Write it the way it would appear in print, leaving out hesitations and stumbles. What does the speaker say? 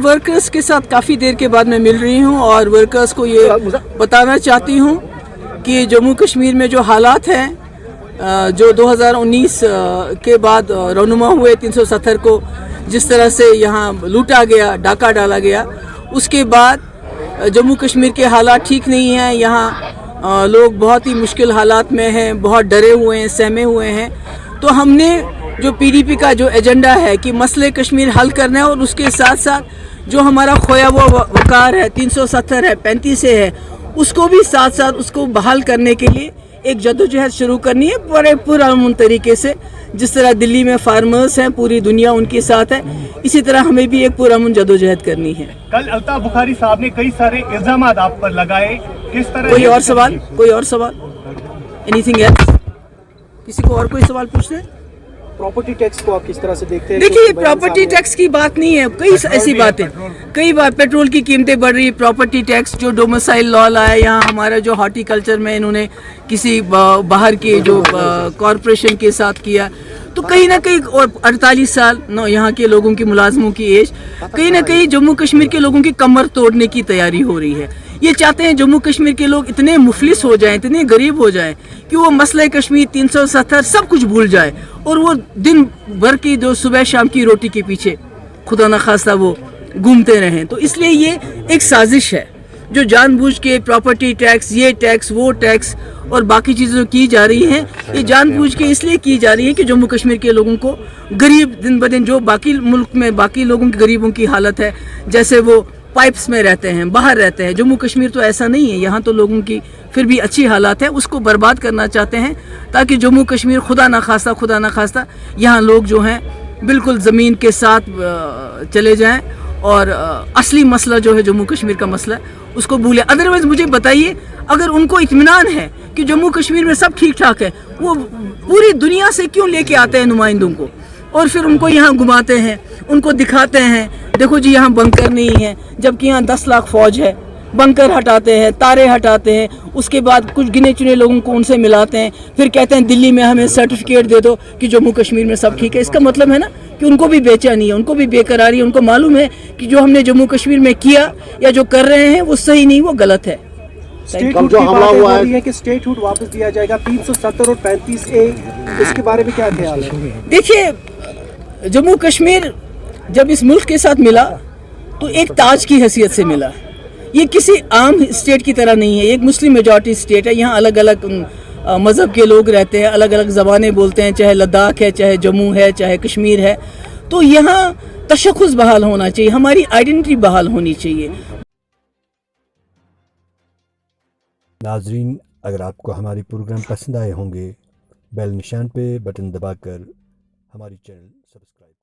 Workers के साथ काफ़ी देर के बाद मैं मिल रही हूँ और वर्कर्स को ये बताना चाहती हूँ कि जम्मू कश्मीर में जो हालात हैं, जो 2019 के बाद रहनुमा हुए 370 को जिस तरह से यहाँ लूटा गया, डाका डाला गया, उसके बाद जम्मू कश्मीर के हालात ठीक नहीं हैं। यहाँ लोग बहुत ही मुश्किल हालात में हैं, बहुत डरे हुए हैं, सहमे हुए हैं। तो हमने जो पीडीपी का जो एजेंडा है कि मसले कश्मीर हल करना है और उसके साथ साथ जो हमारा खोया हुआ वकार है, 370 है, 35 है, उसको भी साथ साथ उसको बहाल करने के लिए एक जद्दोजहद शुरू करनी है बड़े पुरअमन तरीके से। जिस तरह दिल्ली में फार्मर्स हैं, पूरी दुनिया उनके साथ है, इसी तरह हमें भी एक पुरअमन जद्दोजहद करनी है। कल अल्ताफ बुखारी साहब ने कई सारे इल्जाम आप पर लगाए, किस तरह? कोई और सवाल? Anything else? किसी को और कोई सवाल पूछना है? प्रॉपर्टी टैक्स को आप किस तरह से देखते हैं? देखिए, प्रॉपर्टी टैक्स की बात नहीं है, कई ऐसी बातें, कई बार पेट्रोल की कीमतें बढ़ रही, प्रॉपर्टी टैक्स, जो डोमिसाइल लॉ लाया यहाँ हमारा, जो हॉर्टिकल्चर में इन्होंने किसी बाहर के जो कॉरपोरेशन के साथ किया, तो कहीं ना कहीं, और 48 साल यहाँ के लोगों की मुलाजमों की एज, कहीं ना कहीं जम्मू कश्मीर के लोगों की कमर तोड़ने की तैयारी हो रही है। ये चाहते हैं जम्मू कश्मीर के लोग इतने मुफलिस हो जाएं, इतने गरीब हो जाएं कि वो मसले कश्मीर, 370 सब कुछ भूल जाए और वो दिन भर की जो सुबह शाम की रोटी के पीछे खुदा न खास्ता वो घूमते रहें। तो इसलिए ये एक साजिश है जो जानबूझ के प्रॉपर्टी टैक्स, ये टैक्स, वो टैक्स और बाकी चीज़ें की जा रही हैं, ये जानबूझ के इसलिए की जा रही है कि जम्मू कश्मीर के लोगों को गरीब, दिन ब दिन जो बाकी मुल्क में बाकी लोगों की गरीबों की हालत है, जैसे वो पाइप्स में रहते हैं, बाहर रहते हैं, जम्मू कश्मीर तो ऐसा नहीं है, यहाँ तो लोगों की फिर भी अच्छी हालात है, उसको बर्बाद करना चाहते हैं ताकि जम्मू कश्मीर खुदा ना खास्ता यहाँ लोग जो हैं बिल्कुल ज़मीन के साथ चले जाएं और असली मसला जो है जम्मू कश्मीर का मसला उसको भूलें। अदरवाइज मुझे बताइए, अगर उनको इत्मीनान है कि जम्मू कश्मीर में सब ठीक ठाक है, वो पूरी दुनिया से क्यों लेके आते हैं नुमाइंदों को और फिर उनको यहाँ घुमाते हैं, उनको दिखाते हैं, देखो जी यहाँ बंकर नहीं है, जबकि यहाँ 10 लाख फौज है। बंकर हटाते हैं, तारे हटाते हैं, उसके बाद कुछ गिने चुने लोगों को उनसे मिलाते हैं, फिर कहते हैं दिल्ली में हमें सर्टिफिकेट दे दो कि जम्मू कश्मीर में सब ठीक है। इसका मतलब है ना कि उनको भी बेचैनी है, उनको भी बेकरारी है, उनको मालूम है कि जो हमने जम्मू कश्मीर में किया या जो कर रहे हैं वो सही नहीं, वो गलत है। स्टेटहुड की बात हो रही है कि स्टेटहुड वापस दिया जाएगा, 370 और 35A, इसके बारे में क्या ख्याल है? देखिए, जम्मू कश्मीर जब इस मुल्क के साथ मिला तो एक ताज की हैसियत से मिला, ये किसी आम स्टेट की तरह नहीं है, एक मुस्लिम मेजॉरिटी स्टेट है, यहाँ अलग अलग मज़हब के लोग रहते हैं, अलग अलग ज़बानें बोलते हैं, चाहे लद्दाख है, चाहे जम्मू है, चाहे कश्मीर है, तो यहाँ तशख़्ख़ुस बहाल होना चाहिए, हमारी आइडेंटिटी बहाल होनी चाहिए। नाजरीन, अगर आपको हमारी प्रोग्राम पसंद आए होंगे, बेल निशान पे बटन दबाकर हमारी चैनल सब्सक्राइब